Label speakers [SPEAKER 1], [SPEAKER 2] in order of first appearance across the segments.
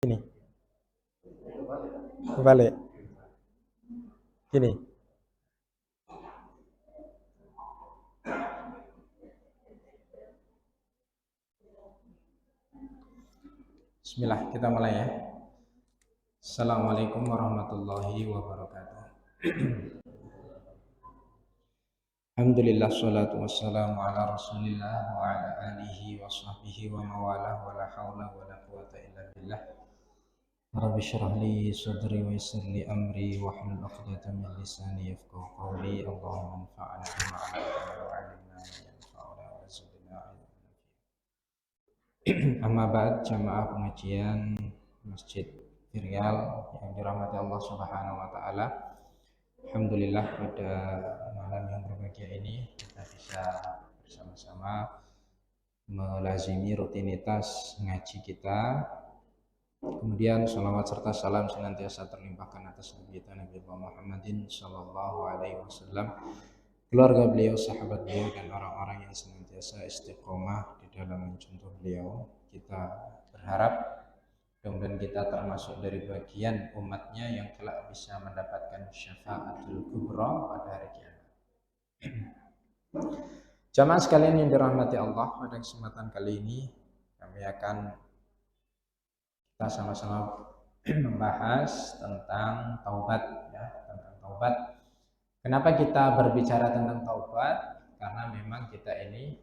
[SPEAKER 1] Ini balik gini. Bismillah, kita mulai ya. Assalamualaikum warahmatullahi wabarakatuh. Alhamdulillah, salatu wassalamu ala rasulillah wa ala alihi wa sahbihi wa mawalah wa la hawla wa la quwata illa billah. Rabbi syrah li sadri wa yassir li amri wa hlul 'uqdatam min lisani yafqahu qawli. Allahumma anfa'na bima 'allamtana wa 'allimna ma yanfa'una wa zidna 'ilman. Amma ba'd, jamaah pengajian Masjid Rial yang dirahmati Allah Subhanahu wa taala. Alhamdulillah, pada malam yang berbahagia ini kita bisa bersama-sama melazimi rutinitas ngaji kita. Kemudian salawat serta salam senantiasa terlimpahkan atas Nabi kita Nabi Muhammadin sallallahu alaihi wasallam, keluarga beliau, sahabat beliau, dan orang-orang yang senantiasa istiqomah di dalam mencontoh beliau. Kita berharap kemudian kita termasuk dari bagian umatnya yang kelak bisa mendapatkan syafaatul kubra pada hari kiamat. Jamaah sekalian yang dirahmati Allah, pada kesempatan kali ini kami akan kita sama-sama membahas tentang taubat ya, tentang taubat. Kenapa kita berbicara tentang taubat? Karena memang kita ini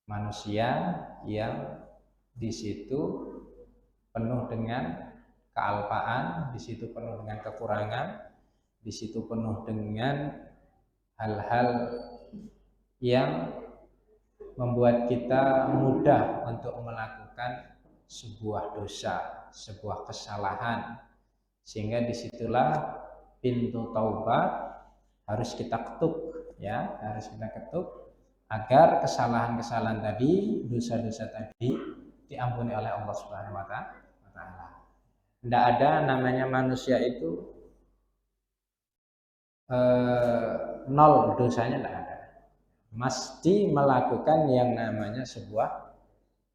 [SPEAKER 1] manusia yang di situ penuh dengan kealpaan, di situ penuh dengan kekurangan, di situ penuh dengan hal-hal yang membuat kita mudah untuk melakukan sebuah dosa, sebuah kesalahan, sehingga disitulah pintu taubat harus kita ketuk ya, harus kita ketuk agar kesalahan-kesalahan tadi, dosa-dosa tadi diampuni oleh Allah Subhanahu wa taala. Tidak ada namanya manusia itu nol dosanya, tidak ada. Mesti melakukan yang namanya sebuah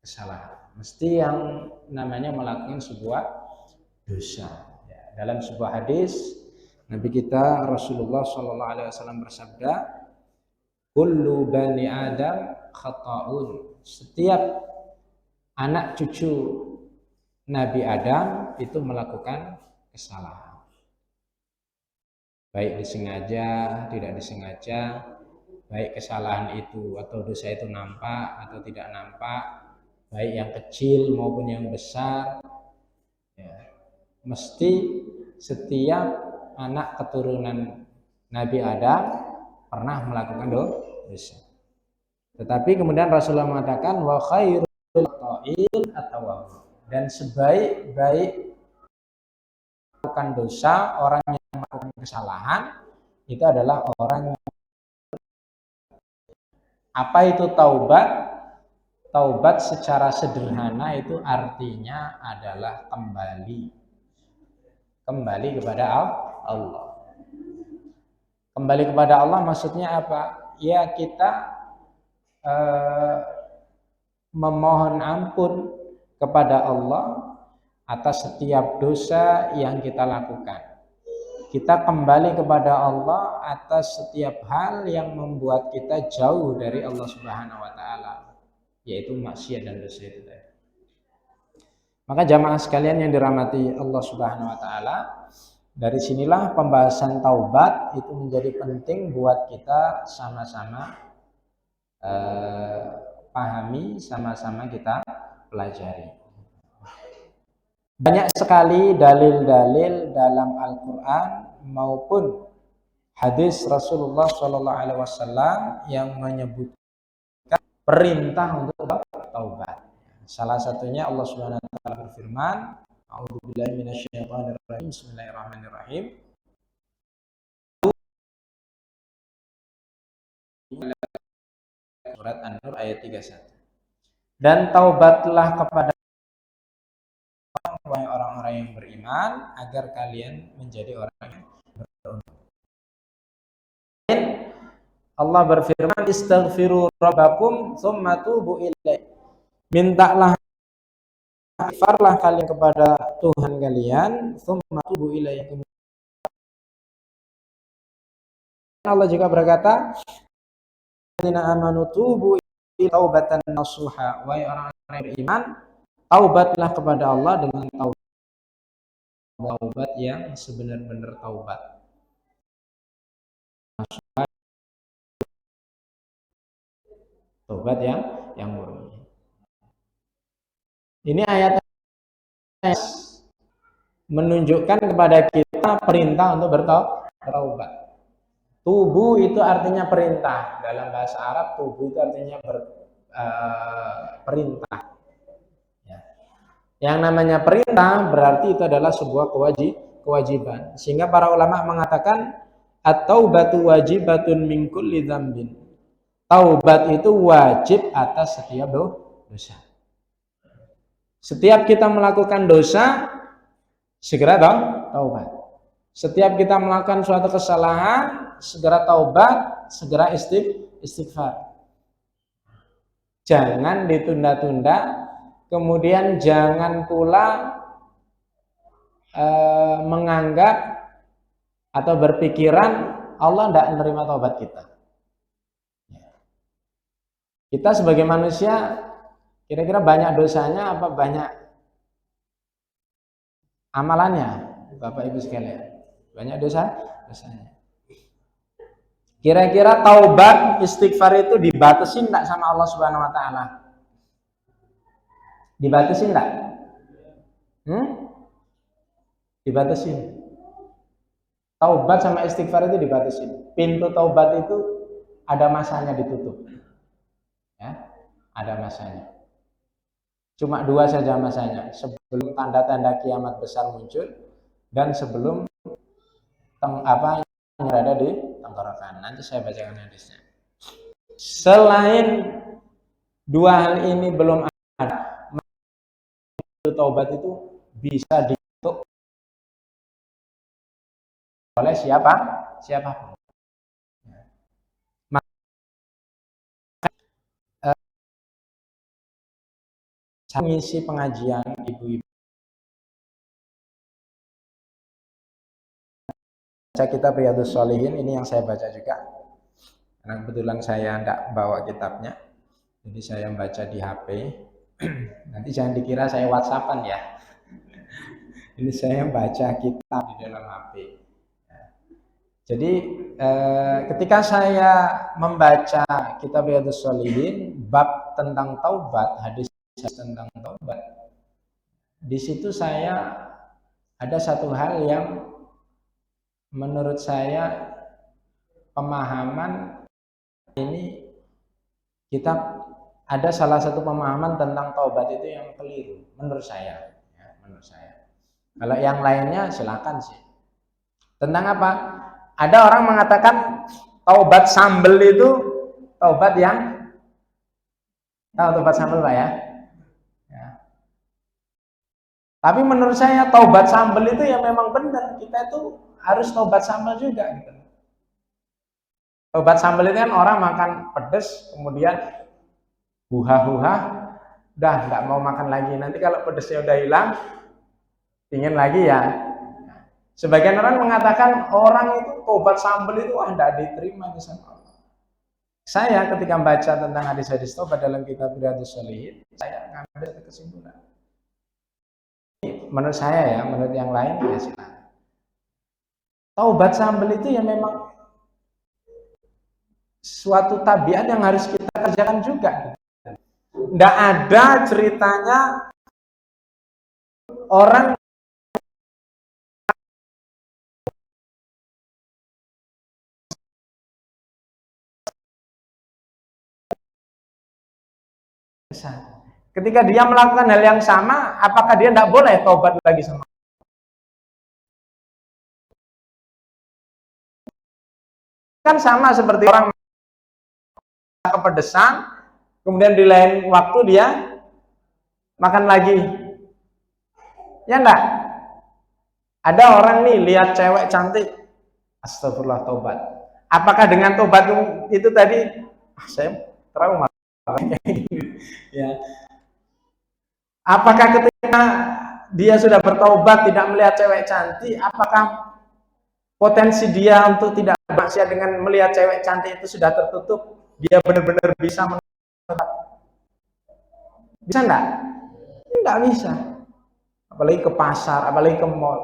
[SPEAKER 1] kesalahan. Mesti yang namanya melakukan sebuah dosa. Ya, dalam sebuah hadis Nabi kita Rasulullah Shallallahu Alaihi Wasallam bersabda, "Kullu bani Adam khata'un." Setiap anak cucu Nabi Adam itu melakukan kesalahan, baik disengaja, tidak disengaja, baik kesalahan itu atau dosa itu nampak atau tidak nampak, baik yang kecil maupun yang besar ya. Mesti setiap anak keturunan Nabi Adam pernah melakukan dosa. Tetapi kemudian Rasulullah mengatakan wa khairu atau dan sebaik-baik melakukan dosa, orang yang melakukan kesalahan itu adalah orang yang... Apa itu taubat? Taubat secara sederhana itu artinya adalah kembali kepada Allah. Kembali kepada Allah maksudnya apa? Ya, kita memohon ampun kepada Allah atas setiap dosa yang kita lakukan. Kita kembali kepada Allah atas setiap hal yang membuat kita jauh dari Allah Subhanahu wa taala, yaitu maksiat dan dosa itu tadi. Maka jamaah sekalian yang dirahmati Allah Subhanahu wa taala, dari sinilah pembahasan taubat itu menjadi penting buat kita sama-sama pahami, sama-sama kita pelajari. Banyak sekali dalil-dalil dalam Al-Quran maupun hadis Rasulullah SAW yang menyebutkan perintah untuk taubat. Salah satunya Allah Subhanahu wa taala berfirman, A'udzubillahi minasyaitonirrajim, Bismillahirrahmanirrahim. Surat An-Nur ayat 31. Dan taubatlah kepada orang-orang yang beriman agar kalian menjadi orang yang beruntung. Allah berfirman, istaghfiru rabbakum tsumma tubu ilaihi. Mintalah istighfarlah kalian kepada Tuhan kalian, tsumma tubu ilaihi. Allah juga berkata, "Alladzina amanu tubu taubatan nasuha." Wahai orang-orang yang beriman, taubatlah kepada Allah dengan taubat yang sebenar-benar taubat. Taubat yang murni. Ini ayat menunjukkan kepada kita perintah untuk bertaubat. Tubu itu artinya perintah. Dalam bahasa Arab, tubu itu artinya perintah. Ya. Yang namanya perintah berarti itu adalah sebuah kewajiban. Sehingga para ulama mengatakan at-taubatu wajibatun min kulli dzambin. Taubat itu wajib atas setiap dosa. Setiap kita melakukan dosa, segera taubat. Setiap kita melakukan suatu kesalahan, segera taubat, segera istighfar. Jangan ditunda-tunda, kemudian jangan pula menganggap atau berpikiran Allah tidak menerima taubat kita. Kita sebagai manusia, kira-kira banyak dosanya apa banyak amalannya, Bapak Ibu sekalian? Banyak dosanya. Kira-kira taubat istighfar itu dibatasin enggak sama Allah Subhanahu wa taala? Dibatasin enggak? Dibatasin. Taubat sama istighfar itu dibatasin. Pintu taubat itu ada masanya ditutup. Ya, ada masanya. Cuma 2 saja masanya, sebelum tanda-tanda kiamat besar muncul dan sebelum yang berada di tenggorokan. Nanti saya bacakan hadisnya. Selain 2 hal ini belum ada, taubat itu bisa ditutup oleh siapapun. Saya mengisi pengajian ibu-ibu. Baca kitab Riyadhus Shalihin, ini yang saya baca juga. Karena kebetulan saya tidak bawa kitabnya, jadi saya baca di HP. Nanti jangan dikira saya WhatsAppan ya. Ini saya baca kitab di dalam HP. Jadi ketika saya membaca kitab Riyadhus Shalihin, bab tentang taubat, hadis tentang taubat, di situ saya ada satu hal yang menurut saya pemahaman ini kitab ada salah satu pemahaman tentang taubat itu yang keliru menurut saya. Ya, menurut saya. Kalau yang lainnya silakan sih. Tentang apa? Ada orang mengatakan taubat sambel itu taubat yang tahu taubat sambel Pak ya? Ya. Tapi menurut saya taubat sambel itu ya memang benar, kita itu harus taubat sambel juga gitu. Taubat sambel itu kan orang makan pedas kemudian huha-huha udah nggak mau makan lagi, nanti kalau pedasnya udah hilang ingin lagi ya. Sebagian orang mengatakan orang itu taubat sambel itu tidak diterima di sana. Saya ketika membaca tentang hadis-hadis taubat dalam kitab Riyadhus Shalihin, saya ngambil kesimpulan. Menurut saya ya, menurut yang lain ya silakan. Taubat sambel itu ya memang suatu tabiat yang harus kita kerjakan juga. Tidak ada ceritanya orang ketika dia melakukan hal yang sama, apakah dia tidak boleh taubat lagi sama? Kan sama seperti orang kepedesan, kemudian di lain waktu dia makan lagi. Ya enggak? Ada orang nih lihat cewek cantik, astagfirullah taubat. Apakah dengan taubat itu tadi saya trauma? Ya.
[SPEAKER 2] Apakah ketika dia sudah bertaubat tidak melihat cewek cantik, apakah potensi dia untuk tidak bermaksiat dengan melihat cewek cantik itu sudah tertutup? Dia benar-benar bisa menetap? Bisa enggak? Enggak bisa. Apalagi ke pasar, apalagi ke mall.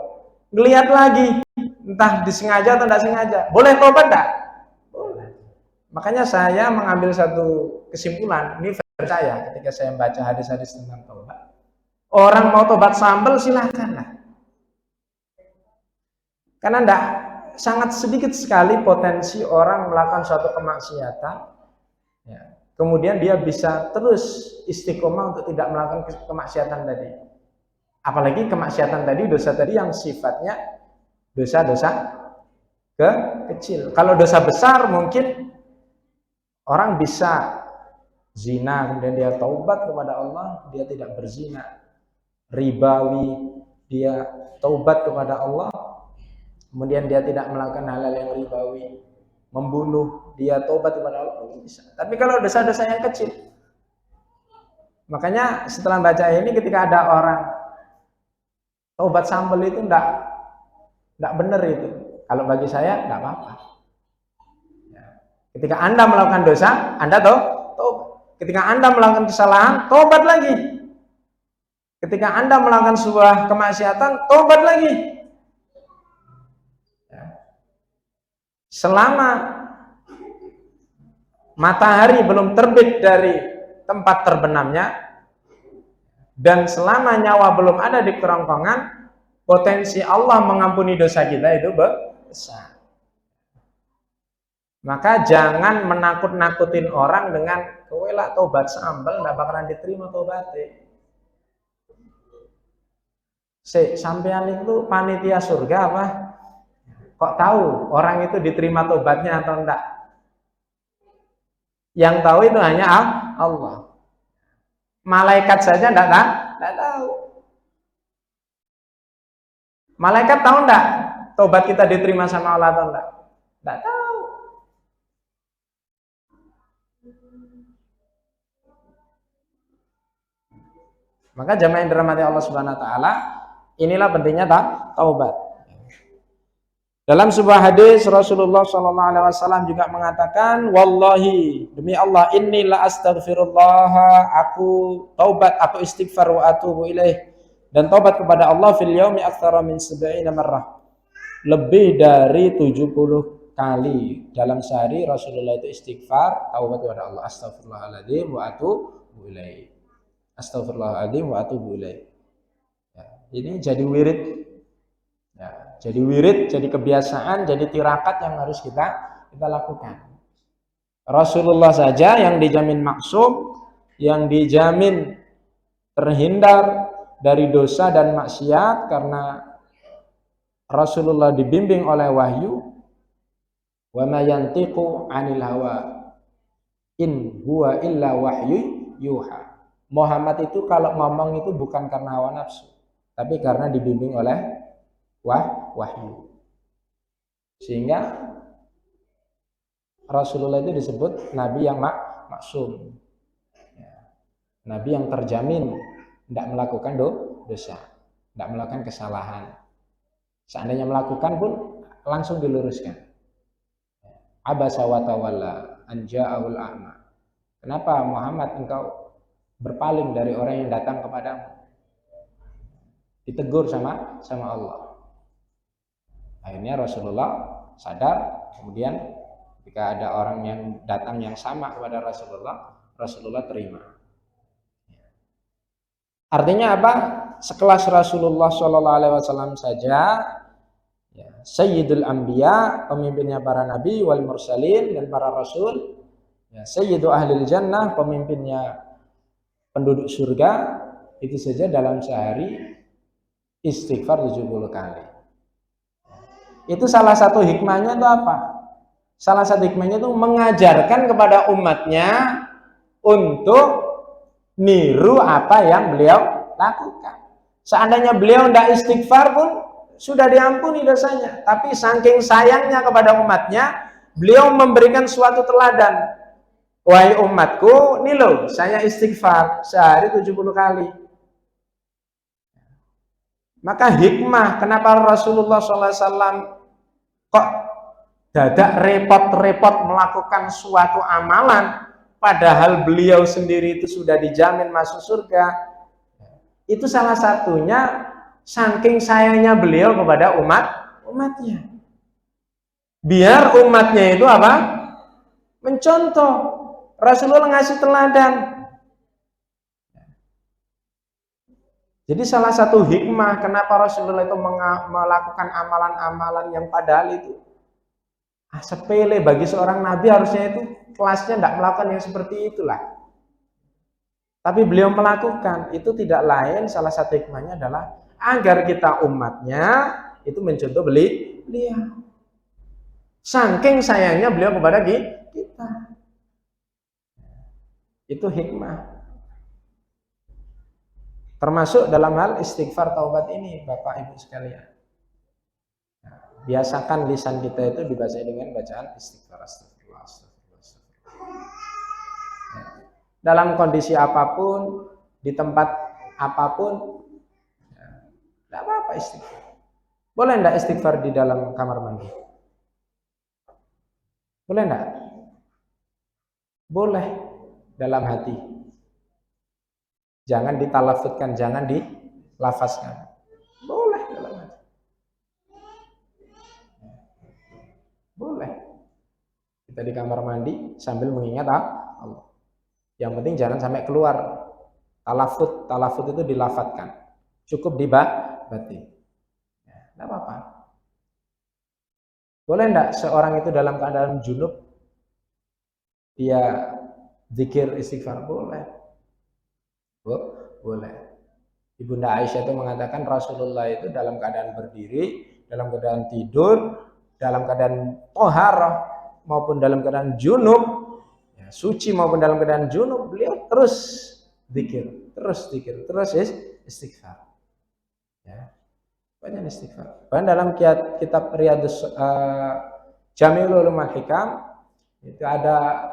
[SPEAKER 2] Ngelihat lagi, entah disengaja atau tidak sengaja. Boleh tobat enggak? Boleh. Makanya saya mengambil satu kesimpulan, ini percaya ketika saya membaca hadis-hadis tentang tobat. Orang mau tobat sambel silahkan lah. Karena enggak, sangat sedikit sekali potensi orang melakukan suatu kemaksiatan, ya, kemudian dia bisa terus istiqomah untuk tidak melakukan kemaksiatan tadi. Apalagi kemaksiatan tadi, dosa tadi yang sifatnya dosa-dosa kecil. Kalau dosa besar mungkin orang bisa zina, kemudian dia taubat kepada Allah, dia tidak berzina. Ribawi, dia taubat kepada Allah, kemudian dia tidak melakukan hal-hal yang ribawi. Membunuh, dia taubat kepada Allah, bisa. Tapi kalau dosa-dosa yang kecil, makanya setelah baca ini, ketika ada orang taubat sambel itu enggak benar itu. Kalau bagi saya enggak apa-apa. Ketika Anda melakukan dosa, Anda taubat. Ketika Anda melakukan kesalahan, taubat lagi. Ketika Anda melakukan sebuah kemaksiatan, taubat lagi. Selama matahari belum terbit dari tempat terbenamnya, dan selama nyawa belum ada di kerongkongan, potensi Allah mengampuni dosa kita itu besar. Maka jangan menakut-nakutin orang dengan kowe lah tobat sambel ndak bakalan diterima tobatnya. Sampean itu panitia surga apa? Kok tahu orang itu diterima tobatnya atau enggak? Yang tahu itu hanya Allah. Malaikat saja enggak tahu. Malaikat tahu enggak tobat kita diterima sama Allah atau enggak? Enggak tahu. Maka jamaah yang dirahmati Allah Subhanahu wa taala, inilah pentingnya taubat. Dalam sebuah hadis Rasulullah SAW juga mengatakan, wallahi, demi Allah, inni la astaghfirullah, aku taubat, aku istighfar wa atubu ilaih, dan taubat kepada Allah fil yaumi aktsara min 70 marrah, lebih dari 70 kali dalam sehari Rasulullah itu istighfar, taubat kepada Allah, astaghfirullahaladzim wa atubu ilaih, astaghfirullahaladzim wa atubu ilaih. Ya, ini jadi wirid. Ya, jadi wirid, jadi kebiasaan, jadi tirakat yang harus kita lakukan. Rasulullah saja yang dijamin maksum, yang dijamin terhindar dari dosa dan maksiat karena Rasulullah dibimbing oleh wahyu. Wa ma yantiqu 'anil hawa in huwa illa wahyu yuha. Muhammad itu kalau ngomong itu bukan karena hawa nafsu, tapi karena dibimbing oleh wahyu. Sehingga Rasulullah itu disebut nabi yang maksum, nabi yang terjamin tidak melakukan dosa, tidak melakukan kesalahan. Seandainya melakukan pun langsung diluruskan. Abasa wa tawalla an ja'ahul a'ma. Kenapa Muhammad engkau berpaling dari orang yang datang kepadamu? Ditegur sama Allah. Akhirnya Rasulullah sadar, kemudian ketika ada orang yang datang yang sama kepada Rasulullah terima. Artinya apa? Sekelas Rasulullah SAW saja, ya, Sayyidul Anbiya, pemimpinnya para nabi wal mursalin dan para rasul, ya, Sayyidu Ahlil Jannah, pemimpinnya penduduk surga, itu saja dalam sehari istighfar 70 kali. Itu salah satu hikmahnya itu apa? Salah satu hikmahnya itu mengajarkan kepada umatnya untuk niru apa yang beliau lakukan. Seandainya beliau tidak istighfar pun sudah diampuni dosanya. Tapi saking sayangnya kepada umatnya, beliau memberikan suatu teladan. Wahai umatku, nih loh, saya istighfar sehari 70 kali. Maka hikmah kenapa Rasulullah SAW kok dadak repot-repot melakukan suatu amalan padahal beliau sendiri itu sudah dijamin masuk surga. Itu salah satunya saking sayangnya beliau kepada umatnya. Biar umatnya itu apa? Mencontoh. Rasulullah ngasih teladan. Jadi salah satu hikmah kenapa Rasulullah itu melakukan amalan-amalan yang padahal itu sepele bagi seorang nabi, harusnya itu kelasnya tidak melakukan yang seperti itulah. Tapi beliau melakukan, itu tidak lain, salah satu hikmahnya adalah agar kita umatnya itu mencontoh beliau. Saking sayangnya beliau kepada kita. Itu hikmah. Termasuk dalam hal istighfar taubat ini, Bapak Ibu sekalian. Nah, biasakan lisan kita itu dibaca dengan bacaan istighfar. Astagfirullah, astagfirullah, astagfirullah. Ya. Dalam kondisi apapun, di tempat apapun, tidak apa-apa istighfar. Boleh enggak istighfar di dalam kamar mandi? Boleh enggak? Boleh dalam hati. Jangan ditalafutkan, jangan dilafazkan. Boleh dalam hati. Boleh. Kita di kamar mandi sambil mengingat Allah. Yang penting jangan sampai keluar. Talafut itu dilafatkan. Cukup di batin. Tidak apa-apa. Boleh enggak seorang itu dalam keadaan junub dia zikir istighfar? Boleh. Boleh. Ibunda Aisyah itu mengatakan Rasulullah itu dalam keadaan berdiri, dalam keadaan tidur, dalam keadaan toharah maupun dalam keadaan junub, ya, suci maupun dalam keadaan junub, beliau terus zikir, terus istighfar. Ya. Banyak istighfar. Bahkan dalam kitab Riyadhus Jami'ul Ulum wal Hikam itu ada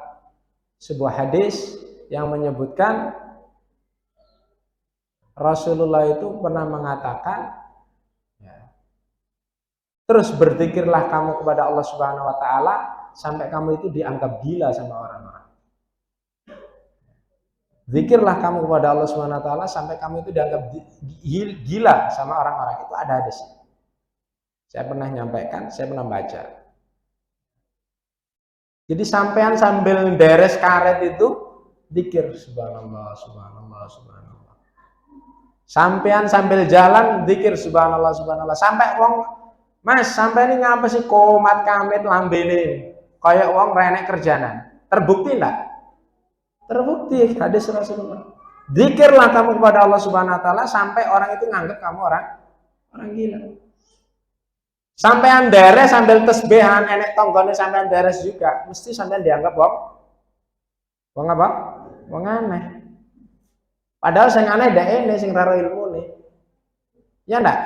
[SPEAKER 2] sebuah hadis yang menyebutkan Rasulullah itu pernah mengatakan, ya, terus berzikirlah kamu kepada Allah Subhanahu Wa Taala sampai kamu itu dianggap gila sama orang-orang. Zikirlah kamu kepada Allah Subhanahu Wa Taala sampai kamu itu dianggap gila sama orang-orang. Itu ada hadis. Saya pernah nyampaikan, saya pernah baca. Jadi sampean sambil deres karet itu zikir subhanallah, subhanallah, subhanallah. Sampean sambil jalan zikir subhanallah, subhanallah. Sampai wong, Mas, sampai ini ngapa sih komat kamit lambene kayak wong renek kerjaan? Terbukti enggak? Terbukti hadis Rasulullah. Zikirlah kamu kepada Allah Subhanahu Wa Taala sampai orang itu nganggap kamu orang gila. Sampean deres sambil tasbihan, enek tonggone sampean deres juga, mesti sampean dianggap wong apa? Wong aneh. Padahal sing aneh ndak ene sing raro ilmune. Ya ndak?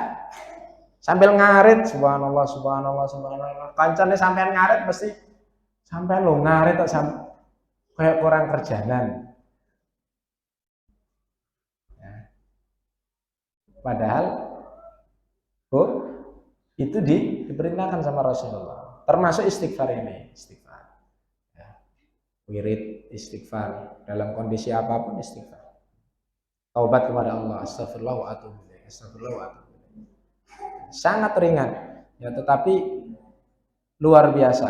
[SPEAKER 2] Sambil ngarit subhanallah, subhanallah, subhanallah. Kancane sampean ngarit mesti sampean lo ngarit kok kayak orang kerjaan. Ya. Padahal itu diperintahkan sama Rasulullah. Termasuk istighfar ini, istighfar. Ya. Wirid istighfar dalam kondisi apapun istighfar. Taubat kepada Allah, astagfirullah wa atubu ilaih, astagfirullah wa atubu ilaih. Sangat ringan, ya, tetapi luar biasa,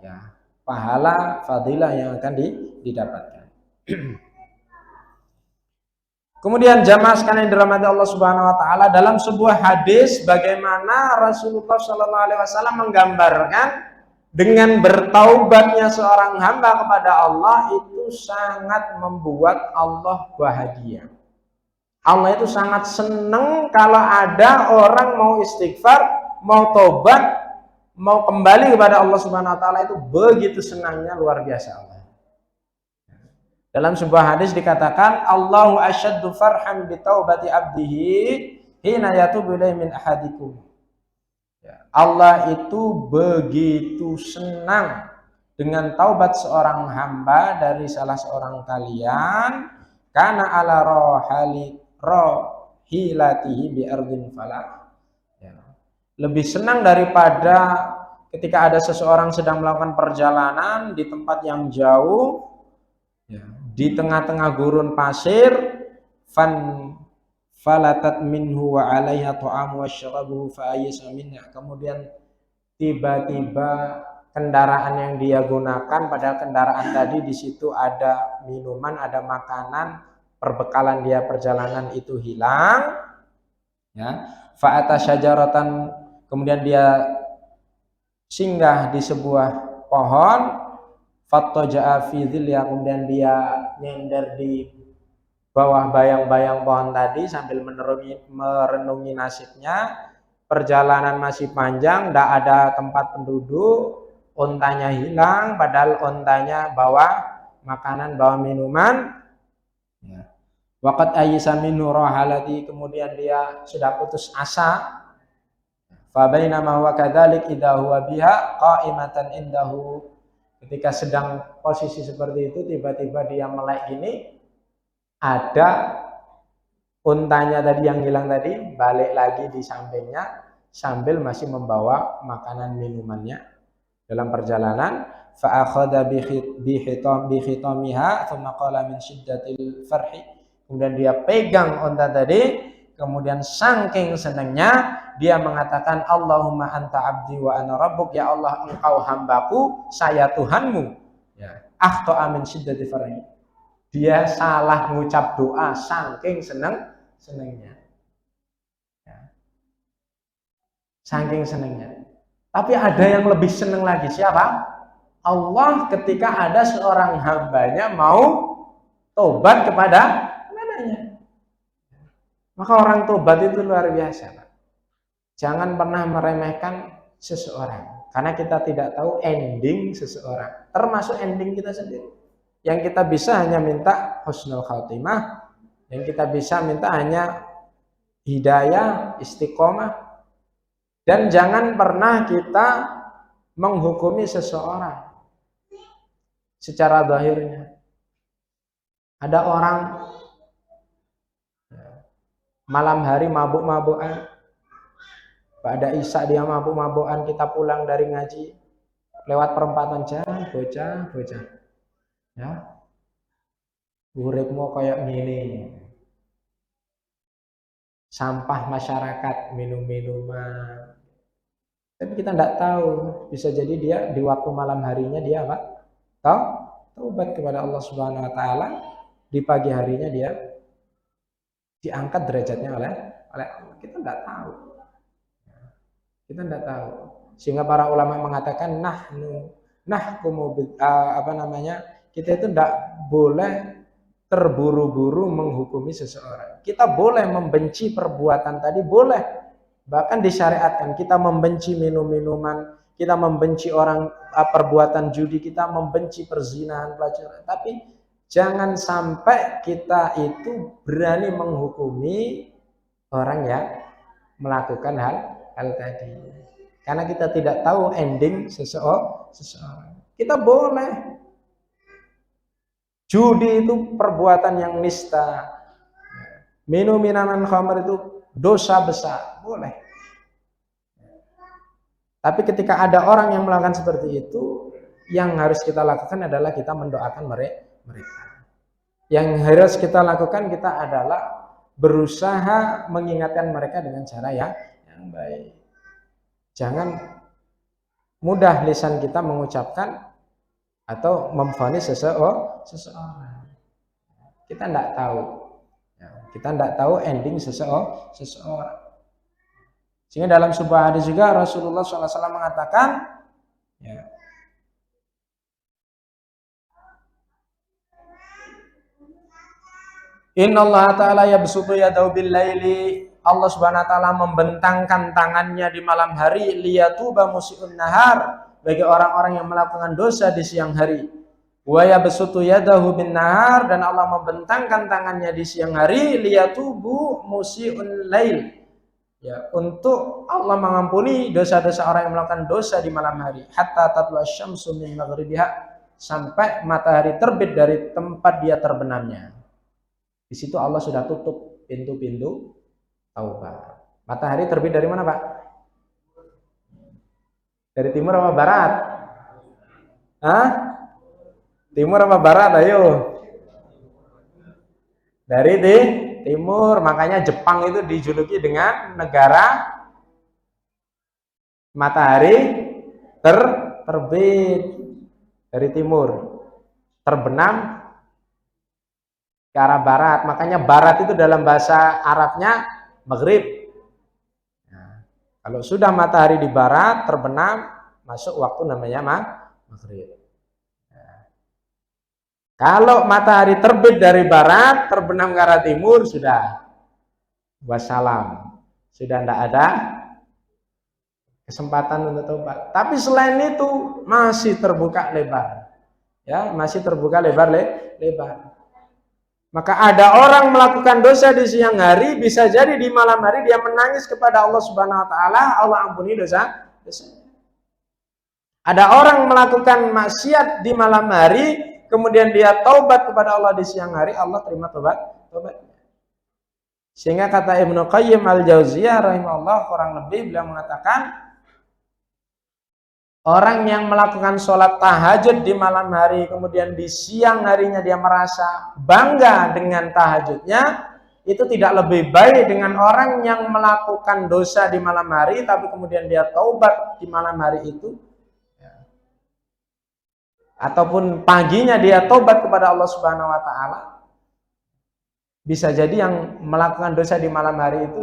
[SPEAKER 2] ya, pahala fadilah yang akan didapatkan. Kemudian jamaah sekalian dirahmati Allah Subhanahu Wa Taala, dalam sebuah hadis bagaimana Rasulullah Shallallahu Alaihi Wasallam menggambarkan dengan bertaubatnya seorang hamba kepada Allah itu sangat membuat Allah bahagia. Allah itu sangat senang kalau ada orang mau istighfar, mau tobat, mau kembali kepada Allah Subhanahu Wa Taala, itu begitu senangnya, luar biasa Allah. Dalam sebuah hadis dikatakan, Allahu asyaddu farhan bi taubati abdihi hina yatubu ilaihi min ahadikum. Allah itu begitu senang dengan taubat seorang hamba dari salah seorang kalian, karena ala hilatihi bi ardin fala. Ya. Lebih senang daripada ketika ada seseorang sedang melakukan perjalanan di tempat yang jauh, ya, di tengah-tengah gurun pasir, fan falatat minhu wa 'alaiha ta'amu wasyarabuhu fa ayyasa minha. Kemudian tiba-tiba kendaraan yang dia gunakan, padahal kendaraan tadi di situ ada minuman, ada makanan, perbekalan dia perjalanan itu hilang, ya. Fa ata syajaratan, kemudian dia singgah di sebuah pohon, fattaja'a fi dhilliha, kemudian dia nyender di bawah bayang-bayang pohon tadi sambil merenungi nasibnya. Perjalanan masih panjang, tidak ada tempat penduduk, ontanya hilang, padahal ontanya bawa makanan, bawa minuman. Ya. Waqad ayyisa minhu rahalati, kemudian dia sudah putus asa. Fa bainama huwa kadzalik idza huwa biha qa'imatan indahu. Ketika sedang posisi seperti itu, tiba-tiba dia melek gini, ada untanya tadi yang hilang tadi balik lagi di sampingnya sambil masih membawa makanan minumannya dalam perjalanan. Fa akhadha bi khitamiha thumma qala min syiddatil farhi, kemudian dia pegang unta tadi, kemudian saking senangnya dia mengatakan Allahumma anta abdi wa ana rabbuk, ya Allah engkau hambaku, saya Tuhanmu. Ya, akhta'a min syiddatil farhi, dia salah mengucap doa saking senangnya, ya. Saking senangnya. Tapi ada yang lebih senang lagi, siapa? Allah, ketika ada seorang hambanya mau tobat kepadanya. Maka orang tobat itu luar biasa, Pak. Jangan pernah meremehkan seseorang, karena kita tidak tahu ending seseorang, termasuk ending kita sendiri. Yang kita bisa hanya minta husnul khatimah, yang kita bisa minta hanya hidayah, istiqomah. Dan jangan pernah kita menghukumi seseorang secara zahirnya. Ada orang malam hari mabuk-mabukan, pada isya dia mabuk-mabukan, kita pulang dari ngaji, lewat perempatan jalan, bocah, ya, uripmu kayak gini, sampah masyarakat, minum-minuman. Tapi kita tidak tahu, bisa jadi dia di waktu malam harinya dia apa? Taubat kepada Allah Subhanahu Wa Taala, di pagi harinya dia diangkat derajatnya oleh Allah. Kita tidak tahu. Kita tidak tahu. Sehingga para ulama mengatakan kita itu tidak boleh terburu-buru menghukumi seseorang. Kita boleh membenci perbuatan tadi, boleh. Bahkan disyariatkan kita membenci minum-minuman, kita membenci orang, perbuatan judi, kita membenci perzinahan, pelacur. Tapi jangan sampai kita itu berani menghukumi orang yang melakukan hal tadi. Karena kita tidak tahu ending seseorang. Kita boleh. Judi itu perbuatan yang nista. Minum minuman khamr itu dosa besar, boleh. Tapi ketika ada orang yang melakukan seperti itu, yang harus kita lakukan adalah kita mendoakan mereka. Yang harus kita lakukan kita adalah berusaha mengingatkan mereka dengan cara yang baik. Jangan mudah lisan kita mengucapkan atau memvonis seseorang. Kita tidak tahu. Kita tidak tahu ending seseorang. Sehingga dalam sebuah hadis juga Rasulullah SAW mengatakan, ya, Innallaha ta'ala yabsutu yadahu bil laili, Allah Subhanahu wa taala membentangkan tangannya di malam hari, liyatuba musii'un nahar, bagi orang-orang yang melakukan dosa di siang hari. Wa yabsutu yadahu bin nahar, dan Allah membentangkan tangannya di siang hari, liyatubu musii'un lail, ya, untuk Allah mengampuni dosa-dosa orang yang melakukan dosa di malam hari. Hatta tatlu asy-syamsu min maghribiha, sampai matahari terbit dari tempat dia terbenamnya. Di situ Allah sudah tutup pintu-pintu taubat. Matahari terbit dari mana, Pak? Dari timur apa barat? Hah? Timur apa barat? Ayo. Dari timur. Makanya Jepang itu dijuluki dengan negara matahari terbit dari timur, terbenam ke arah barat. Makanya barat itu dalam bahasa Arabnya maghrib. Nah, kalau sudah matahari di barat terbenam, masuk waktu namanya maghrib. Nah, kalau matahari terbit dari barat terbenam ke arah timur, sudah wassalam, sudah tidak ada kesempatan untuk taubat. Tapi selain itu masih terbuka lebar, ya, masih terbuka lebar. Maka ada orang melakukan dosa di siang hari, bisa jadi di malam hari dia menangis kepada Allah Subhanahu Wa Taala, Allah ampuni dosa. Ada orang melakukan maksiat di malam hari, kemudian dia taubat kepada Allah di siang hari, Allah terima taubat. Sehingga kata Ibnu Qayyim Al-Jauziyah rahimahullah, kurang lebih beliau mengatakan, orang yang melakukan sholat tahajud di malam hari, kemudian di siang harinya dia merasa bangga dengan tahajudnya, itu tidak lebih baik dengan orang yang melakukan dosa di malam hari, tapi kemudian dia taubat di malam hari itu, ataupun paginya dia taubat kepada Allah Subhanahu Wa Taala. Bisa jadi yang melakukan dosa di malam hari itu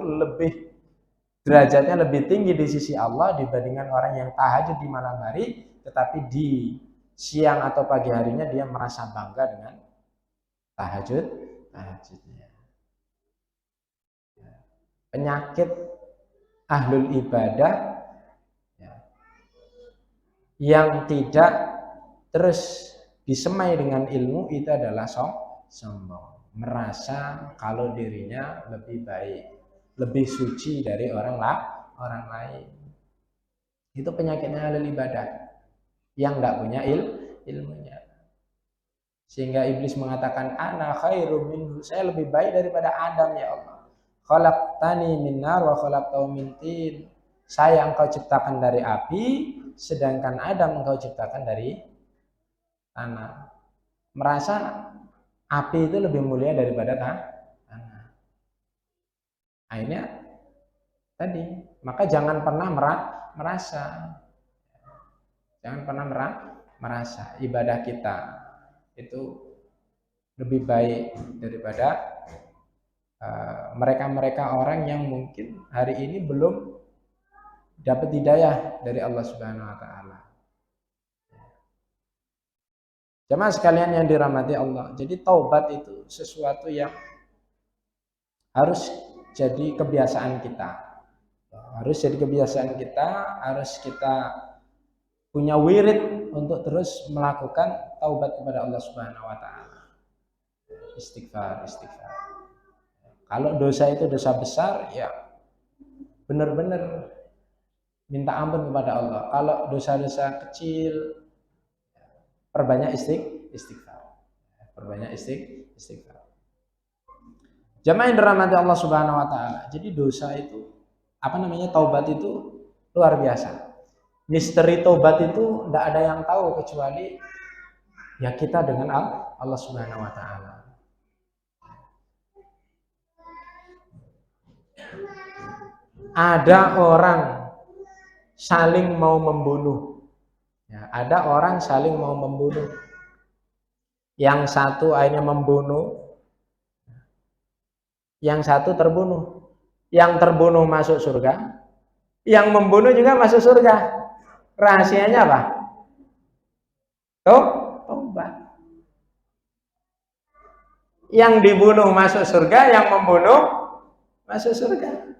[SPEAKER 2] derajatnya lebih tinggi di sisi Allah dibandingkan orang yang tahajud di malam hari, tetapi di siang atau pagi harinya dia merasa bangga dengan tahajudnya. Penyakit ahlul ibadah yang tidak terus disemai dengan ilmu itu adalah sombong, merasa kalau dirinya lebih baik, lebih suci dari orang lain. Itu penyakitnya ahlul ibadah yang tidak punya ilmunya. Sehingga iblis mengatakan, ana khairum minhu, saya lebih baik daripada Adam ya Allah. Khalaqtani min nar wa khalaqtahu min tin. Saya engkau ciptakan dari api, sedangkan Adam engkau ciptakan dari tanah. Merasa api itu lebih mulia daripada tanah. Akhirnya tadi, maka jangan pernah merasa ibadah kita itu lebih baik daripada mereka-mereka orang yang mungkin hari ini belum dapat hidayah dari Allah Subhanahu Wa Taala. Jemaah sekalian yang dirahmati Allah, jadi taubat itu sesuatu yang harus jadi kebiasaan kita. Harus kita punya wirid untuk terus melakukan taubat kepada Allah Subhanahu Wa Taala. Istighfar. Kalau dosa itu dosa besar, ya benar-benar minta ampun kepada Allah. Kalau dosa-dosa kecil, perbanyak istighfar. Jamaah yang dirahmati Allah Subhanahu Wa Taala. Jadi dosa itu, taubat itu luar biasa. Misteri taubat itu tidak ada yang tahu kecuali ya kita dengan Allah Subhanahu Wa Taala. Ada orang saling mau membunuh. Ya, ada orang saling mau membunuh. Yang satu akhirnya membunuh, yang satu terbunuh. Yang terbunuh masuk surga, yang membunuh juga masuk surga. Rahasianya apa? Taubat. Yang dibunuh masuk surga, yang membunuh masuk surga.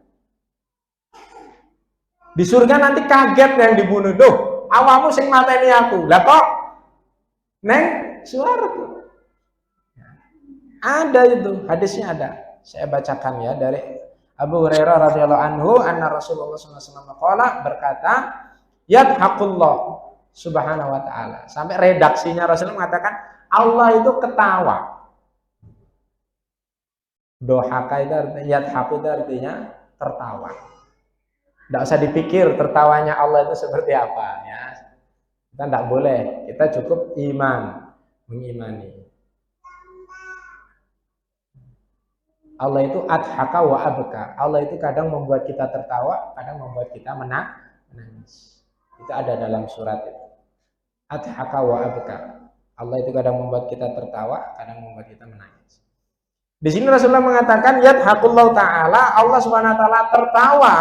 [SPEAKER 2] Di surga nanti kaget yang dibunuh. Duh, awamu sing mateni aku. Lah kok neng suaraku. Ada itu, hadisnya ada. Saya bacakan ya dari Abu Hurairah radhiyallahu anhu, anna Rasulullah SAW berkata, yadhaqullah subhanahu wa ta'ala. Sampai redaksinya Rasulullah mengatakan, Allah itu ketawa. Dohaka itu artinya, yadhaqu itu artinya tertawa. Tidak usah dipikir tertawanya Allah itu seperti apa ya. Kita tidak boleh, kita cukup mengimani. Allah itu adhaka wa abka. Allah itu kadang membuat kita tertawa, kadang membuat kita menangis. Itu ada dalam surat itu. Adhaka wa abka. Allah itu kadang membuat kita tertawa, kadang membuat kita menangis. Di sini Rasulullah mengatakan yadhakullahu ta'ala, Allah Subhanahu wa taala tertawa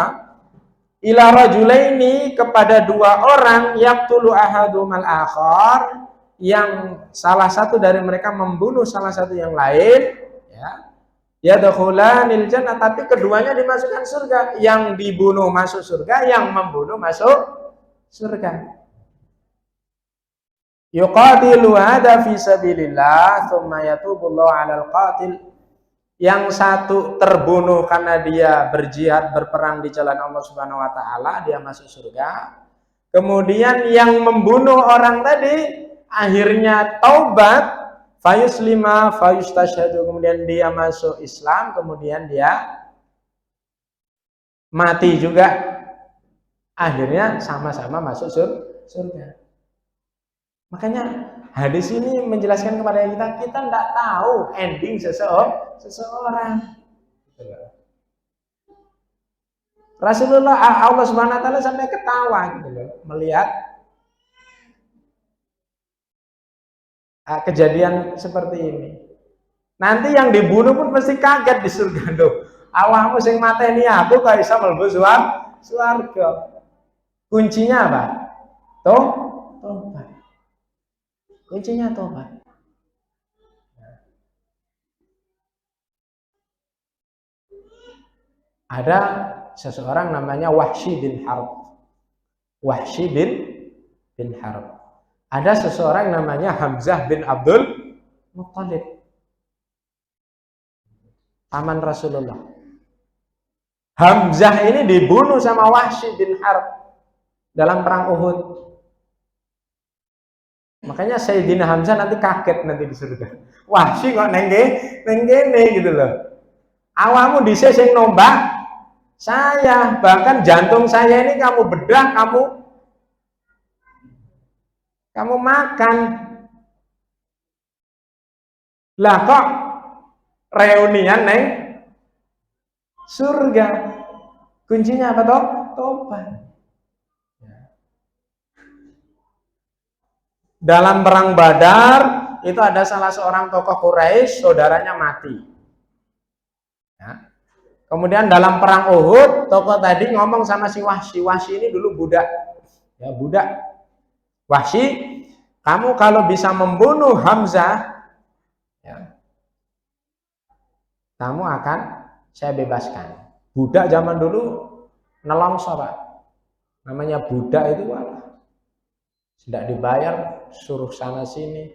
[SPEAKER 2] ila rajulaini, kepada dua orang, yaqtulu ahadumal akhar, yang salah satu dari mereka membunuh salah satu yang lain, ya. Yadkhulanil jannah, tapi keduanya dimasukkan surga. Yang dibunuh masuk surga, yang membunuh masuk surga. Yuqatilu hada fi sabilillah, tsumma yatubullahu 'alal qatil. Yang satu terbunuh karena dia berjihad, berperang di jalan Allah Subhanahu wa taala, dia masuk surga. Kemudian yang membunuh orang tadi akhirnya taubat, fayuslima fayustashhadu, kemudian dia masuk Islam, kemudian dia mati juga, akhirnya sama-sama masuk surga. Makanya hadis ini menjelaskan kepada kita tidak tahu ending seseorang. Rasulullah, Allah Subhanahu wa taala sampai ketawa gitu loh, melihat kejadian seperti ini. Nanti yang dibunuh pun pasti kaget di surga loh. Awakmu sing mateni aku kok iso mlebu swarga. Kuncinya apa? Tobat. Kuncinya tobat. Ada seseorang namanya Wahsy bin Harb. Wahsy bin Harb. Ada seseorang namanya Hamzah bin Abdul Muttalib, paman Rasulullah. Hamzah ini dibunuh sama Wahsy bin Harb dalam perang Uhud. Makanya Sayyidina Hamzah nanti kaget nanti di surga. Wahsy kok neng kene gitu loh. Awakmu dhisik sing nombak saya, bahkan jantung saya ini kamu bedah, kamu makan. Lah kok reunian neng surga? Kuncinya apa toh? Tobat. Dalam perang Badar itu ada salah seorang tokoh Quraisy, saudaranya mati. Ya. Kemudian dalam perang Uhud, tokoh tadi ngomong sama si Wahsy. Wahsy ini dulu budak. Ya, budak. Wahsy, kamu kalau bisa membunuh Hamzah, ya, kamu akan saya bebaskan. Budak zaman dulu nelongso, Pak. Namanya budak itu tidak dibayar, suruh sana sini.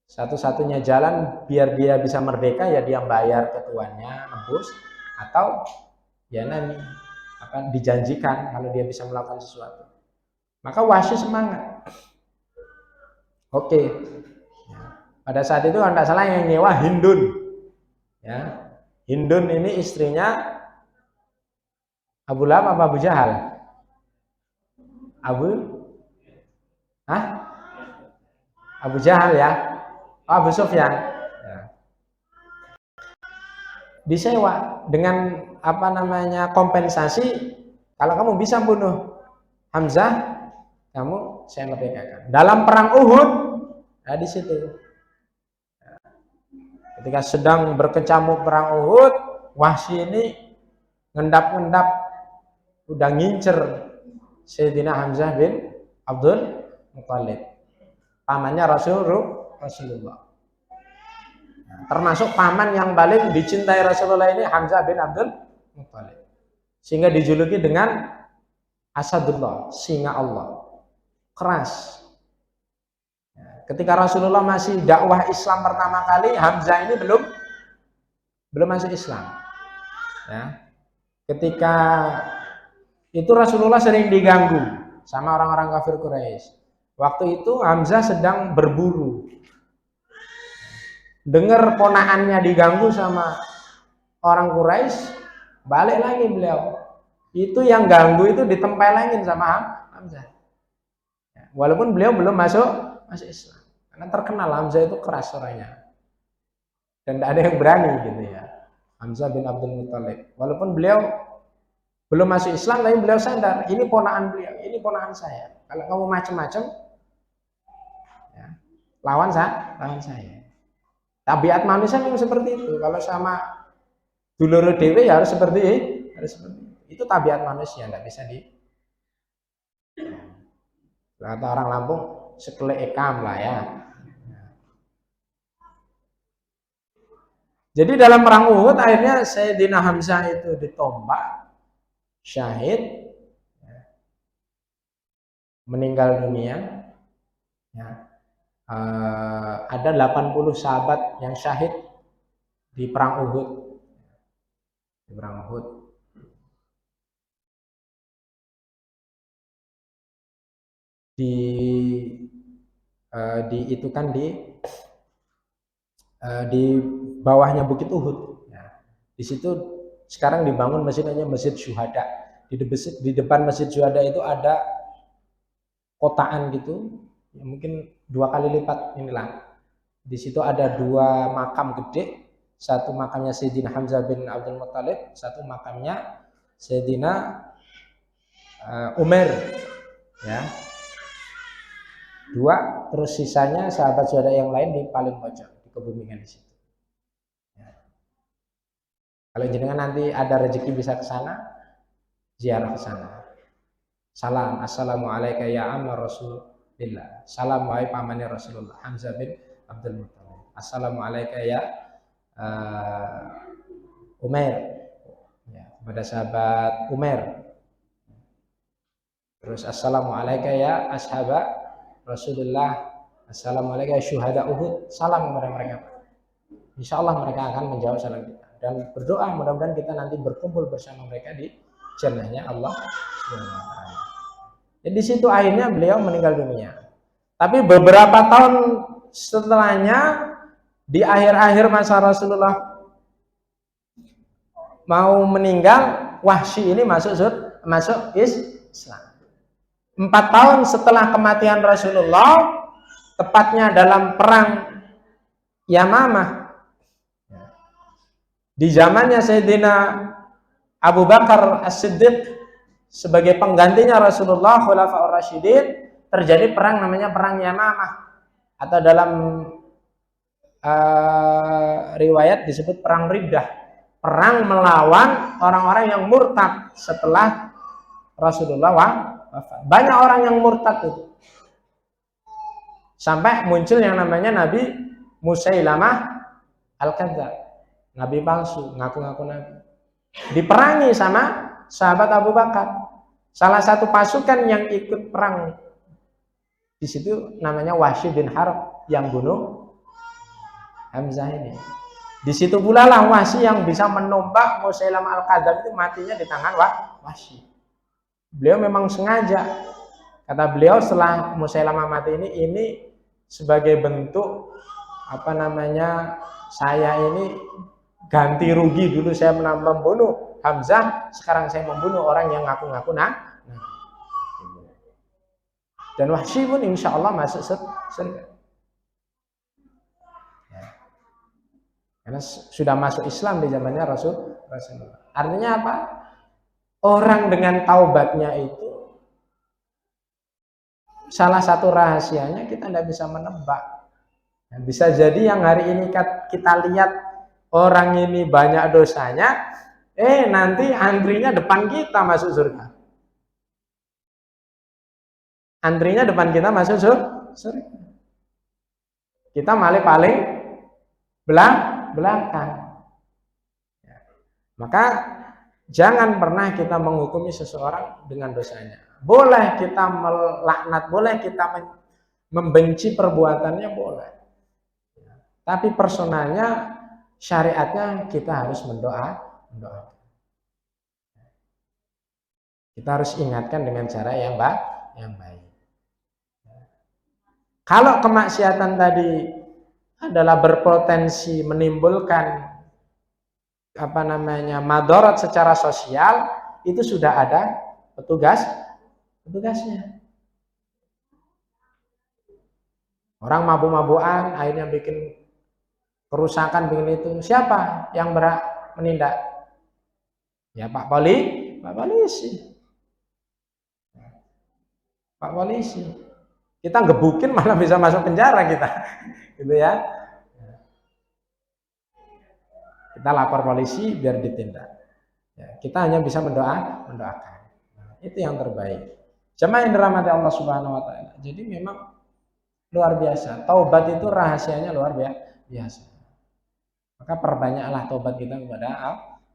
[SPEAKER 2] Satu-satunya jalan biar dia bisa merdeka ya dia bayar ke tuannya, nebus, atau ya nanti akan dijanjikan kalau dia bisa melakukan sesuatu. Maka Wahsy semangat. Oke. Pada saat itu kalau tidak salah yang nyewa Hindun. Ya. Hindun ini istrinya Abu Lahab apa Abu Jahal? Abu Jahal ya. Abu Sufyan. Ya. Disewa dengan apa namanya kompensasi, kalau kamu bisa bunuh Hamzah, kamu saya merdekakan. Dalam perang Uhud, nah di situ. Ketika sedang berkecamuk perang Uhud, Wahsy ini ngendap-ngendap udah ngincer Sayyidina Hamzah bin Abdul Muttalib, pamannya Rasulullah. Termasuk paman yang paling dicintai Rasulullah ini Hamzah bin Abdul Muttalib, sehingga dijuluki dengan Asadullah, singa Allah, keras. Ketika Rasulullah masih dakwah Islam pertama kali, Hamzah ini belum masuk Islam. Ya. Ketika itu Rasulullah sering diganggu sama orang-orang kafir Quraisy. Waktu itu Hamzah sedang berburu. Dengar ponaannya diganggu sama orang Quraisy, Balik lagi beliau. Itu yang ganggu itu ditempelengin sama Hamzah. Walaupun beliau belum masuk Islam. Karena terkenal Hamzah itu keras orangnya. Dan tidak ada yang berani gitu ya. Hamzah bin Abdul Muthalib. Walaupun beliau belum masuk Islam, tapi beliau sadar, ini ponakan beliau, ini ponakan saya. Kalau kamu macam-macam, ya, lawan saya. Tabiat manusia memang seperti itu. Kalau sama dulur dewe ya harus seperti itu. Itu tabiat manusia, tidak bisa di. Kata orang Lampung, sekele ekam lah ya. Jadi dalam perang Uhud akhirnya Sayyidina Hamzah itu ditombak, syahid, meninggal dunia. Ya. Ada 80 sahabat yang syahid di perang Uhud. Di perang Uhud. Itu kan di bawahnya Bukit Uhud. Ya. Di situ sekarang dibangun masjidnya Masjid Syuhada. Di depan Masjid Syuhada itu ada kotaan gitu, ya mungkin 2 kali lipat inilah. Di situ ada 2 makam gede, satu makamnya Sayyidina Hamzah bin Abdul Muthalib, satu makamnya Sayyidina Umar, ya. 2, terus sisanya sahabat saudara yang lain di paling pojok, di kebumingan di situ. Ya. Kalau jenengan nanti ada rezeki bisa ke sana, ziarah ke sana. Salam, assalamualaikum ya amma Rasulillah. Salam wahai pamannya Rasulullah, Hamzah bin Abdul Muthalib. Assalamualaikum ya Umair, ya, kepada sahabat Umair. Terus assalamualaikum ya ashabat Rasulullah. Assalamualaikum ya syuhada Uhud. Salam kepada mereka. Insya Allah mereka akan menjawab salam kita. Dan berdoa mudah-mudahan kita nanti berkumpul bersama mereka di jannahnya Allah Subhanahu wa taala. Jadi di situ akhirnya beliau meninggal dunia. Tapi beberapa tahun setelahnya, di akhir-akhir masa Rasulullah mau meninggal, Wahsy ini masuk Islam. 4 tahun setelah kematian Rasulullah, tepatnya dalam perang Yamamah, di zamannya Sayyidina Abu Bakar As-Siddiq sebagai penggantinya Rasulullah Khulafaur Rasyidin, terjadi perang namanya perang Yamamah, atau dalam riwayat disebut perang Riddah, perang melawan orang-orang yang murtad setelah Rasulullah wafat. Banyak orang yang murtad itu, sampai muncul yang namanya Nabi Musailamah Al-Kadzdzab, nabi palsu, ngaku-ngaku nabi, diperangi sama sahabat Abu Bakar. Salah satu pasukan yang ikut perang di situ namanya Wahsy bin Harb yang bunuh Hamzah ini. Di situ pula lah Wahsy yang bisa menombak Musailamah Al-Kadzdzab itu matinya di tangan Wahsy. Beliau memang sengaja. Kata beliau setelah Musailamah mati ini sebagai bentuk saya ini ganti rugi, dulu saya membunuh Hamzah, sekarang saya membunuh orang yang ngaku-ngaku dan Wahsy pun insya Allah masuk surga. Karena sudah masuk Islam di zamannya Rasulullah. Artinya apa? Orang dengan taubatnya itu salah satu rahasianya kita tidak bisa menebak. Bisa jadi yang hari ini kita lihat orang ini banyak dosanya, nanti antrinya depan kita masuk surga. Antrinya depan kita masuk surga. Kita malah paling belakang. Ya. Maka jangan pernah kita menghukumi seseorang dengan dosanya. Boleh kita melaknat, boleh kita membenci perbuatannya, boleh. Tapi personalnya, syariatnya kita harus mendoakan. Kita harus ingatkan dengan cara yang baik. Kalau kemaksiatan tadi adalah berpotensi menimbulkan apa namanya madorot secara sosial, itu sudah ada petugasnya. Orang mabuk-mabukan akhirnya bikin kerusakan, bikin itu, siapa yang berhak menindak? Ya Pak Polisi. Pak Polisi. Kita gebukin malah bisa masuk penjara kita. Gitu ya. Kita lapor polisi biar ditindak. Ya, kita hanya bisa mendoakan. Nah, itu yang terbaik. Jemaah yang dirahmati Allah Subhanahu wa taala. Jadi memang luar biasa. Taubat itu rahasianya luar biasa. Maka perbanyaklah taubat kita kepada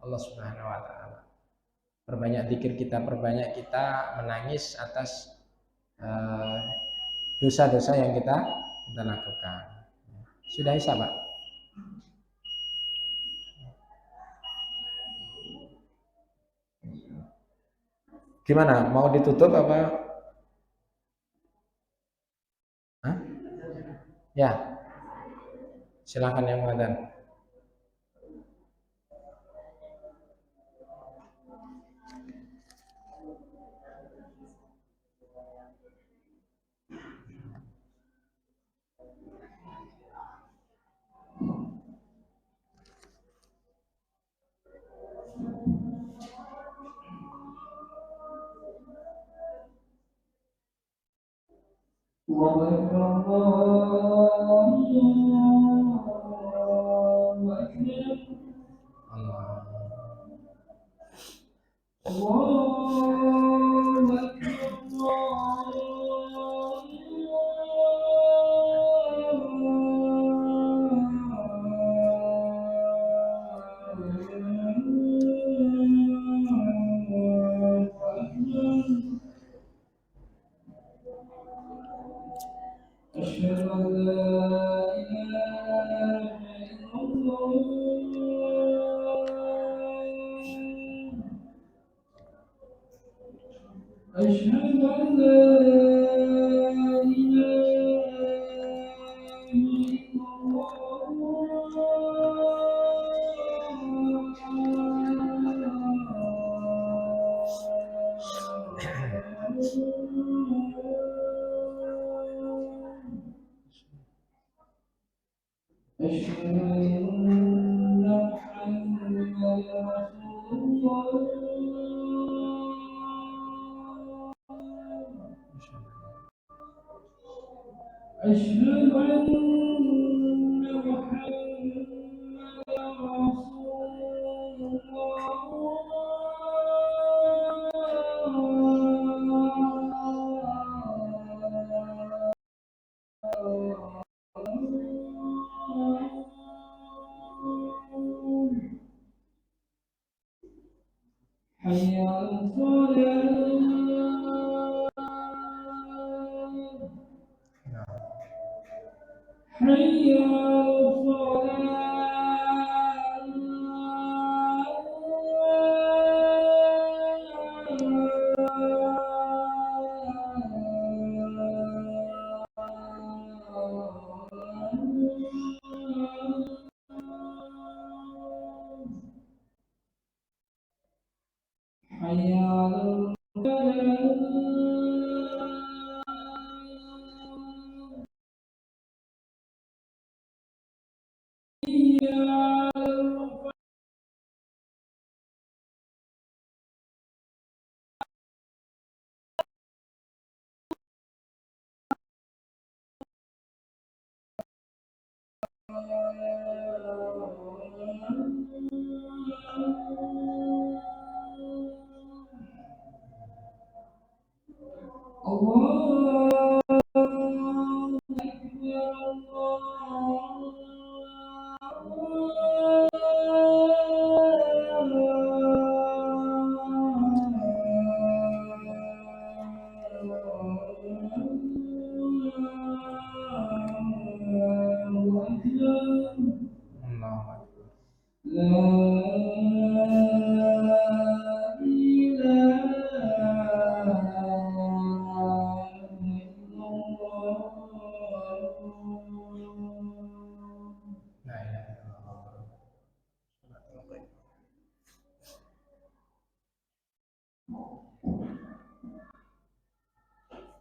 [SPEAKER 2] Allah Subhanahu wa taala. Perbanyak zikir kita, perbanyak kita menangis atas dosa-dosa yang kita lakukan. Sudah Isa, Pak? Gimana? Mau ditutup apa? Hah? Ya, silakan yang muadzan.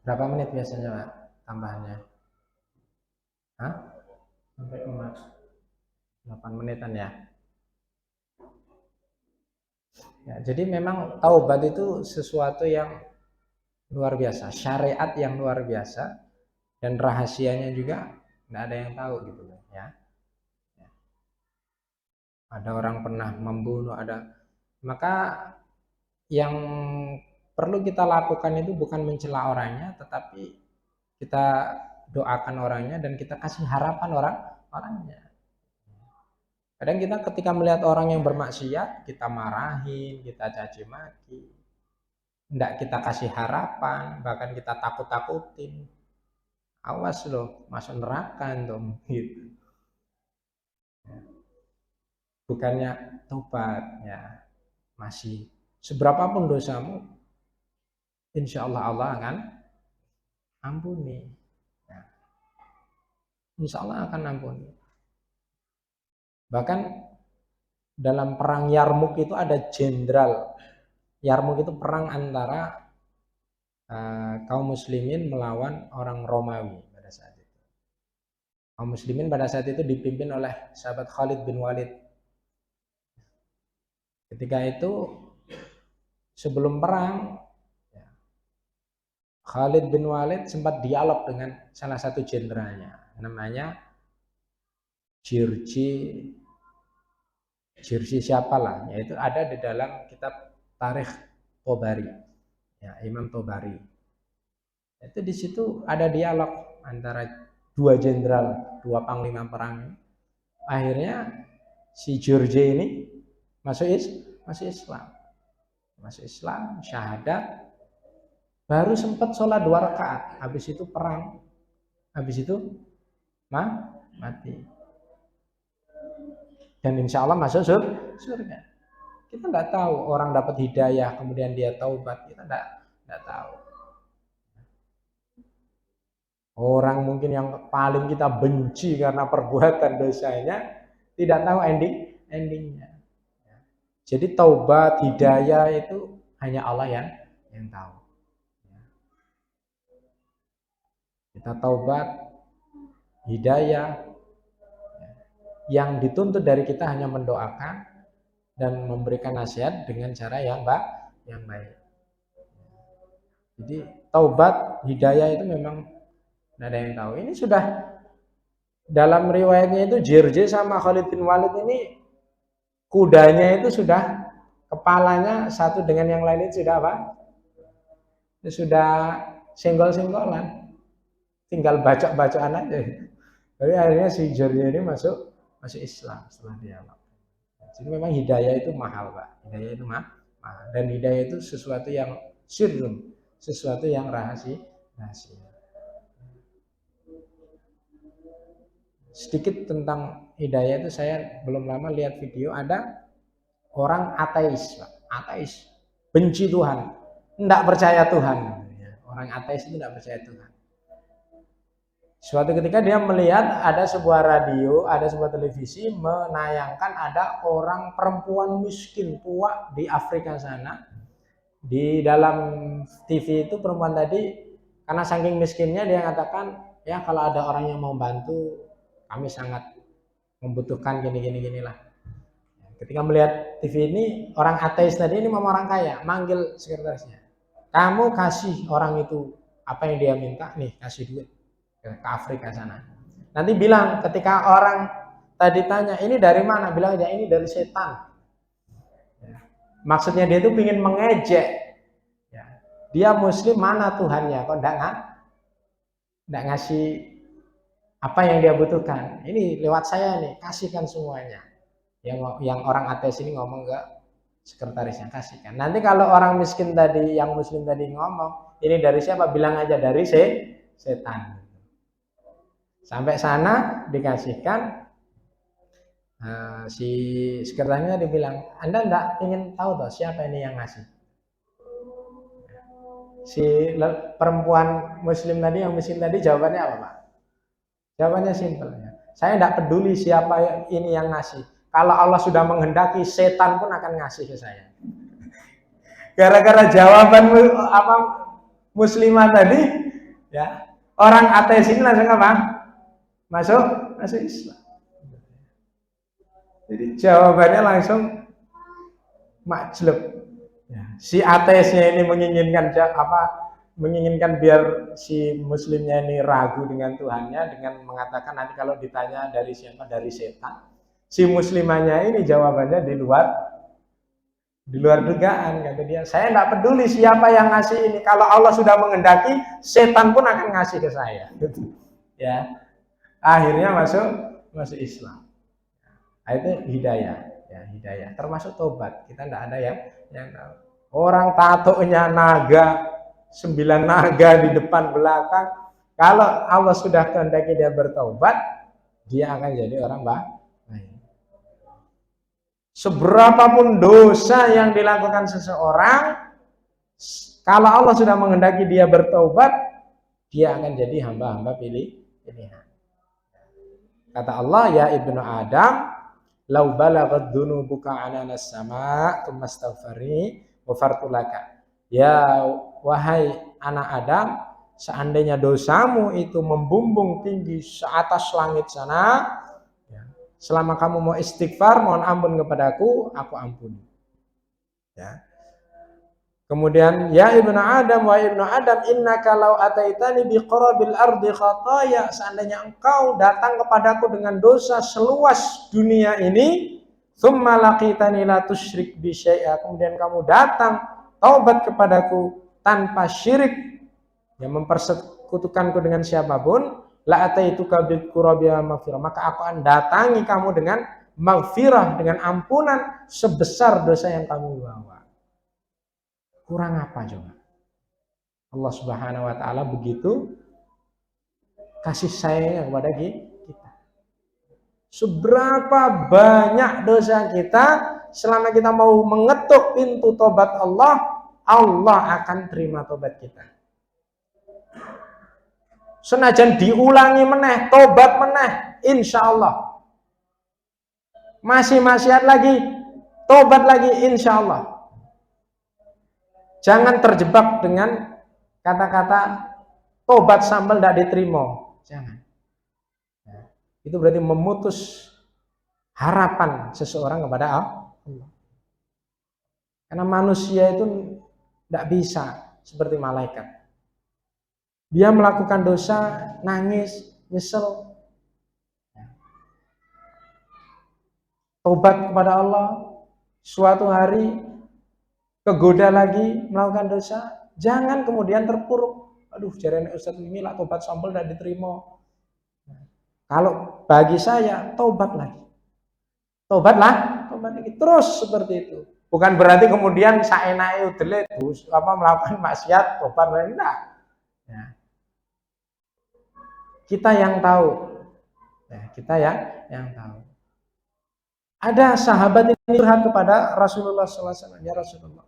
[SPEAKER 2] Berapa menit biasanya Pak tambahannya? Hah? Sampai 8 menitan ya. Ya, jadi memang taubat itu sesuatu yang luar biasa, syariat yang luar biasa, dan rahasianya juga nggak ada yang tahu gitu ya. Ada orang pernah membunuh, maka yang perlu kita lakukan itu bukan mencela orangnya, tetapi kita doakan orangnya dan kita kasih harapan orangnya. Kadang kita ketika melihat orang yang bermaksiat, kita marahin, kita caci maki, tidak kita kasih harapan, bahkan kita takut-takutin. Awas loh, masuk neraka dong, gitu. Bukannya tobat, ya masih seberapapun dosamu, insya Allah Allah akan ampuni. Ya. Insya Allah akan ampuni. Bahkan dalam perang Yarmuk itu ada jenderal. Yarmuk itu perang antara kaum muslimin melawan orang Romawi pada saat itu. Kaum muslimin pada saat itu dipimpin oleh sahabat Khalid bin Walid. Ketika itu sebelum perang, Khalid bin Walid sempat dialog dengan salah satu jenderalnya, namanya Jirji siapalah, yaitu ada di dalam kitab Tarikh Tobari, ya, Imam Tobari. Itu di situ ada dialog antara dua jenderal, dua panglima perang. Akhirnya si Jirji ini masuk Islam, syahadat. Baru sempat sholat 2 rakaat, habis itu perang, habis itu mati. Dan insya Allah masuk surga. Kita nggak tahu orang dapat hidayah kemudian dia taubat, kita nggak tahu. Orang mungkin yang paling kita benci karena perbuatan dosanya tidak tahu endingnya. Jadi taubat, hidayah itu hanya Allah yang tahu. Kita taubat, hidayah, yang dituntut dari kita hanya mendoakan dan memberikan nasihat dengan cara yang baik. Jadi taubat, hidayah itu memang tidak ada yang tahu. Ini sudah dalam riwayatnya itu Jirji sama Khalid bin Walid ini kudanya itu sudah kepalanya satu dengan yang lain itu sudah apa? Sudah senggol-senggolan. Tinggal bacok-bacokan aja. Jadi akhirnya si Jirji ini masuk Islam setelah dia. Jadi memang hidayah itu mahal, Pak. Hidayah itu mahal. Dan hidayah itu sesuatu yang sirrun, sesuatu yang rahasia. Sedikit tentang hidayah itu, saya belum lama lihat video, ada orang ateis, Pak. Ateis, benci Tuhan, tidak percaya Tuhan. Orang ateis itu tidak percaya Tuhan. Suatu ketika dia melihat ada sebuah radio, ada sebuah televisi menayangkan ada orang perempuan miskin tua di Afrika sana. Di dalam TV itu perempuan tadi karena saking miskinnya dia katakan, ya kalau ada orang yang mau bantu, kami sangat membutuhkan ginilah. Ketika melihat TV ini, orang ateis tadi ini memang orang kaya, manggil sekretarisnya. Kamu kasih orang itu apa yang dia minta, nih kasih duit ke Afrika sana. Nanti bilang ketika orang tadi tanya ini dari mana, bilang aja ini dari setan. Ya. Maksudnya dia itu ingin mengejek. Ya. Dia muslim, mana Tuhannya, kok enggak ngasih apa yang dia butuhkan. Ini lewat saya nih, kasihkan semuanya. Yang orang ateis ini ngomong ke sekretarisnya, kasihkan. Nanti kalau orang miskin tadi, yang muslim tadi ngomong, ini dari siapa, bilang aja dari setan. Sampai sana dikasihkan, si sekretarisnya dibilang, Anda enggak ingin tahu toh siapa ini yang ngasih? Si perempuan muslim tadi, yang miskin tadi, jawabannya apa, Pak? Jawabannya simpel. Saya enggak peduli siapa ini yang ngasih. Kalau Allah sudah menghendaki, setan pun akan ngasih ke saya. Gara-gara jawaban muslimah tadi, Ya. Orang ateis ini langsung apa? Masuk Islam. Jadi jawabannya langsung makjleb. Ya. Si ateisnya ini menginginkan biar si muslimnya ini ragu dengan Tuhannya dengan mengatakan nanti kalau ditanya dari siapa, dari setan. Si muslimannya ini jawabannya di luar dugaan, kata dia. Saya nggak peduli siapa yang ngasih ini, kalau Allah sudah mengendaki, setan pun akan ngasih ke saya. Ya, akhirnya masuk Islam. Nah, itu hidayah, ya hidayah. Termasuk tobat. Kita nggak ada yang orang tatonya naga, 9 naga di depan belakang. Kalau Allah sudah kehendaki dia bertobat, dia akan jadi orang baik. Seberapapun dosa yang dilakukan seseorang, kalau Allah sudah menghendaki dia bertobat, dia akan jadi hamba-hamba pilihan. Kata Allah, ya ibnu Adam, lau balaghat dunubuka ananas sama tumastaghfari ghafartu laka. Ya wahai anak Adam, seandainya dosamu itu membumbung tinggi seatas langit sana, selama kamu mau istighfar, mohon ampun kepadaku, aku ampuni. Ya. Kemudian, ya ibnu Adam, wa ibnu Adam, innaka law ataitani biqarabil ardi khataya, seandainya engkau datang kepadaku dengan dosa seluas dunia ini, tsumma laqitani la tusyrik bi syai'a, kemudian kamu datang taubat kepadaku tanpa syirik, yang mempersekutukanku dengan siapapun, la ataituka bil qurabiha maghfirah, maka aku akan datangi kamu dengan maghfirah, dengan ampunan sebesar dosa yang kamu bawa. Kurang apa coba? Allah Subhanahu wa taala begitu kasih sayangnya kepada kita. Seberapa banyak dosa kita, selama kita mau mengetuk pintu tobat Allah, Allah akan terima tobat kita. Senajan diulangi meneh, tobat meneh, insya Allah. Masih maksiat lagi, tobat lagi, insya Allah. Jangan terjebak dengan kata-kata tobat sambal tidak diterima. Jangan. Itu berarti memutus harapan seseorang kepada Allah. Karena manusia itu tidak bisa seperti malaikat. Dia melakukan dosa, nangis, nyesel. Tobat kepada Allah, suatu hari kegoda lagi melakukan dosa, jangan kemudian terpuruk. Aduh, jarene Ustaz ini lah tobat sampel tidak diterima. Kalau bagi saya, tobat lagi. Tobat lagi. Terus seperti itu. Bukan berarti kemudian saenake udele melakukan maksiat, tobat lagi, enggak. Ya. Kita yang tahu. Ya, kita yang tahu. Ada sahabat yang curhat kepada Rasulullah SAW. Ya Rasulullah,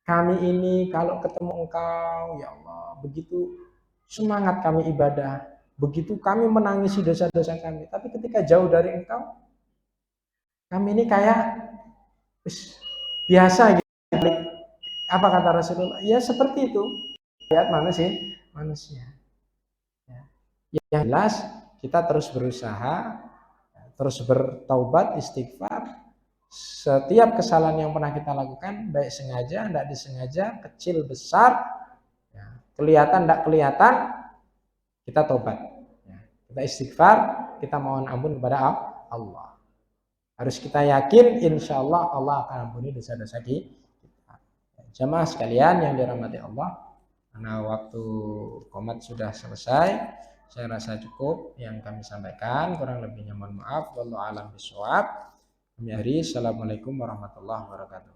[SPEAKER 2] kami ini kalau ketemu engkau, ya Allah, begitu semangat kami ibadah, begitu kami menangisi dosa-dosa kami. Tapi ketika jauh dari engkau, kami ini kayak biasa gitu. Apa kata Rasulullah? Ya seperti itu. Lihat manusia. Yang jelas kita terus berusaha, terus bertaubat, istighfar. Setiap kesalahan yang pernah kita lakukan, baik sengaja, tidak disengaja, kecil, besar, kelihatan, tidak kelihatan, kita taubat. Kita istighfar, kita mohon ampun kepada Allah. Harus kita yakin, insya Allah Allah akan ampuni dosa-dosa kita. Jamaah sekalian yang dirahmati Allah, karena waktu qomat sudah selesai, saya rasa cukup yang kami sampaikan, kurang lebihnya mohon maaf. Wallahu a'lam bishawab. Assalamualaikum warahmatullahi wabarakatuh.